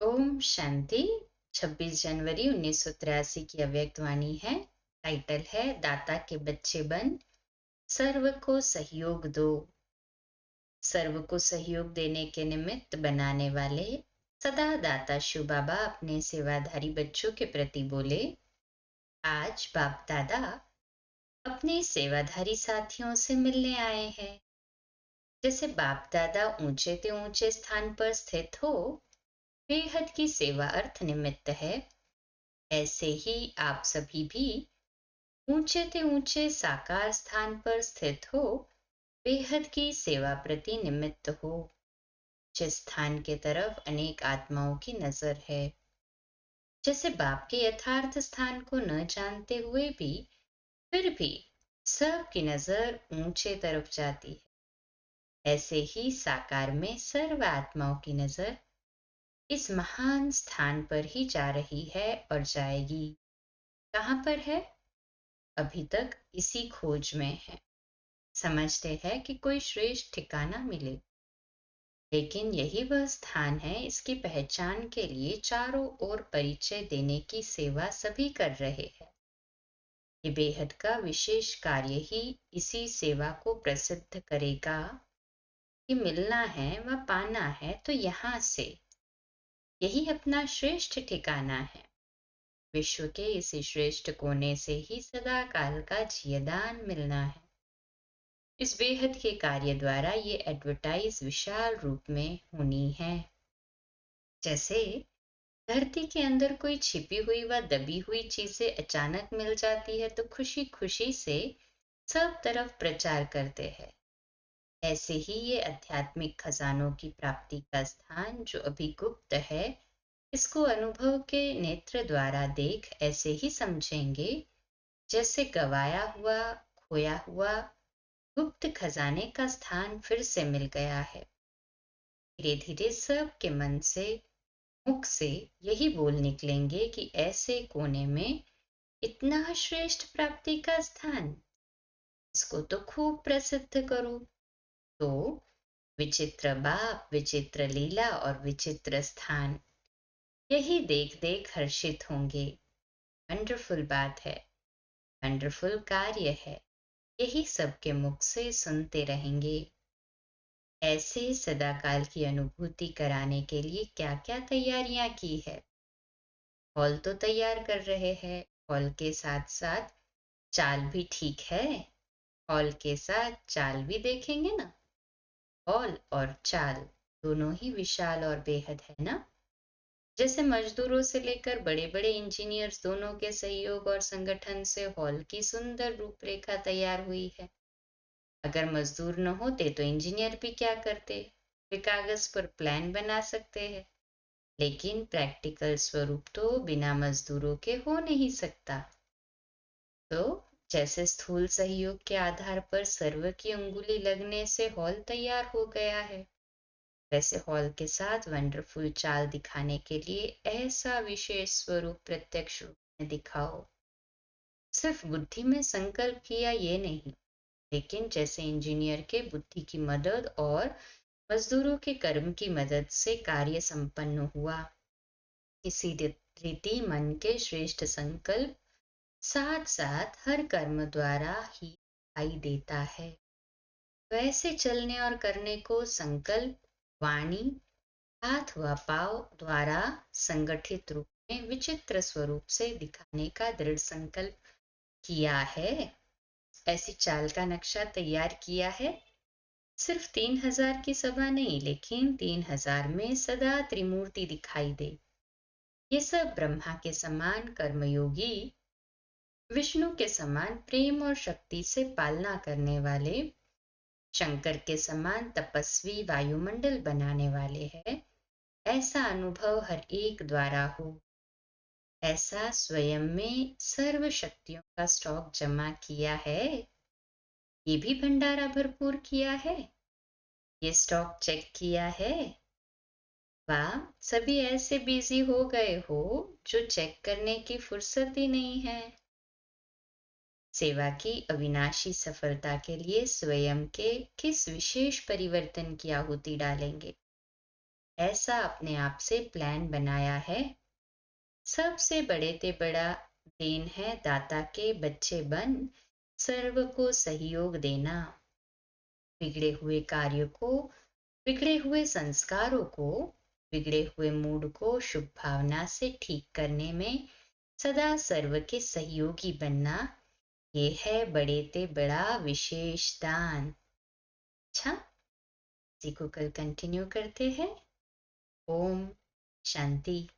ओम शांति। 26 जनवरी 1983 की अव्यक्त वाणी है। टाइटल है दाता के बच्चे बन, सर्व को सहयोग दो। सर्व को सहयोग देने के निमित्त बनाने वाले सदा दाता शिव बाबा अपने सेवाधारी बच्चों के प्रति बोले। आज बाप दादा अपने सेवाधारी साथियों से मिलने आए हैं। जैसे बाप दादा ऊंचे से ऊंचे स्थान पर स्थित हो, बेहद की सेवा अर्थ निमित्त है, ऐसे ही आप सभी भी ऊंचे से ऊंचे साकार स्थान पर स्थित हो, बेहद की सेवा प्रति निमित्त हो, जिस स्थान के तरफ अनेक आत्माओं की नजर है। जैसे बाप के यथार्थ स्थान को न जानते हुए भी फिर भी सबकी नजर ऊंचे तरफ जाती है, ऐसे ही साकार में सर्व आत्माओं की नजर इस महान स्थान पर ही जा रही है और जाएगी। कहाँ पर है? अभी तक इसी खोज में है। समझते हैं कि कोई श्रेष्ठ ठिकाना मिले, लेकिन यही वह स्थान है। इसकी पहचान के लिए चारों ओर परिचय देने की सेवा सभी कर रहे हैं। ये बेहद का विशेष कार्य ही इसी सेवा को प्रसिद्ध करेगा कि मिलना है व पाना है तो यहाँ से, यही अपना श्रेष्ठ ठिकाना है। विश्व के इसी श्रेष्ठ कोने से ही सदा काल का जियदान मिलना है। इस बेहद के कार्य द्वारा ये एडवर्टाइज विशाल रूप में होनी है। जैसे धरती के अंदर कोई छिपी हुई व दबी हुई चीजें अचानक मिल जाती है तो खुशी खुशी से सब तरफ प्रचार करते हैं, ऐसे ही ये आध्यात्मिक खजानों की प्राप्ति का स्थान जो अभी गुप्त है, इसको अनुभव के नेत्र द्वारा देख ऐसे ही समझेंगे जैसे गवाया हुआ, खोया हुआ गुप्त खजाने का स्थान फिर से मिल गया है। धीरे धीरे सबके मन से, मुख से यही बोल निकलेंगे कि ऐसे कोने में इतना श्रेष्ठ प्राप्ति का स्थान, इसको तो खूब प्रसिद्ध करो। तो विचित्र बाप, विचित्र लीला और विचित्र स्थान, यही देख देख हर्षित होंगे। वंडरफुल बात है, वंडरफुल कार्य है, यही सबके मुख से सुनते रहेंगे। ऐसे सदाकाल की अनुभूति कराने के लिए क्या क्या तैयारियां की है। हॉल तो तैयार कर रहे हैं, हॉल के साथ साथ चाल भी ठीक है। हॉल के साथ चाल भी देखेंगे ना। हॉल और चाल दोनों ही विशाल और बेहद है ना। जैसे मजदूरों से लेकर बड़े बड़े इंजीनियर्स दोनों के सहयोग और संगठन से हॉल की सुंदर रूपरेखा तैयार हुई है। अगर मजदूर न होते तो इंजीनियर भी क्या करते? वे कागज पर प्लान बना सकते हैं, लेकिन प्रैक्टिकल स्वरूप तो बिना मजदूरों के हो नहीं सकता। तो जैसे स्थूल सहयोग के आधार पर सर्व की अंगुली लगने से हॉल तैयार हो गया है, वैसे हॉल के साथ वंडरफुल चाल दिखाने के लिए ऐसा विशेष स्वरूप प्रत्यक्ष रूप में दिखाओ। सिर्फ बुद्धि में संकल्प किया ये नहीं, लेकिन जैसे इंजीनियर के बुद्धि की मदद और मजदूरों के कर्म की मदद से कार्य संपन्न हुआ, इसी रीति मन के श्रेष्ठ संकल्प साथ साथ हर कर्म द्वारा ही दिखाई देता है। वैसे चलने और करने को संकल्प, वाणी, हाथ व पांव द्वारा संगठित रूप में विचित्र स्वरूप से दिखाने का दृढ़ संकल्प किया है। ऐसी चाल का नक्शा तैयार किया है। सिर्फ 3000 की सभा नहीं, लेकिन 3000 में सदा त्रिमूर्ति दिखाई दे। ये सब ब्रह्मा के समान कर्मयोगी, विष्णु के समान प्रेम और शक्ति से पालना करने वाले, शंकर के समान तपस्वी वायुमंडल बनाने वाले हैं। ऐसा अनुभव हर एक द्वारा हो। ऐसा स्वयं में सर्व शक्तियों का स्टॉक जमा किया है। ये भी भंडारा भरपूर किया है। ये स्टॉक चेक किया है। वाह, सभी ऐसे बिजी हो गए हो जो चेक करने की फुर्सत ही नहीं है। सेवा की अविनाशी सफलता के लिए स्वयं के किस विशेष परिवर्तन की आहुति डालेंगे? ऐसा अपने आप से प्लान बनाया है। सबसे बड़े ते बड़ा देन है दाता के बच्चे बन सर्व को सहयोग देना। बिगड़े हुए कार्य को, बिगड़े हुए संस्कारों को, बिगड़े हुए मूड को शुभ भावना से ठीक करने में सदा सर्व के सहयोगी बनना, ये है बड़े ते बड़ा विशेष दान। अच्छा, इसी को कल कंटिन्यू करते हैं। ओम शांति।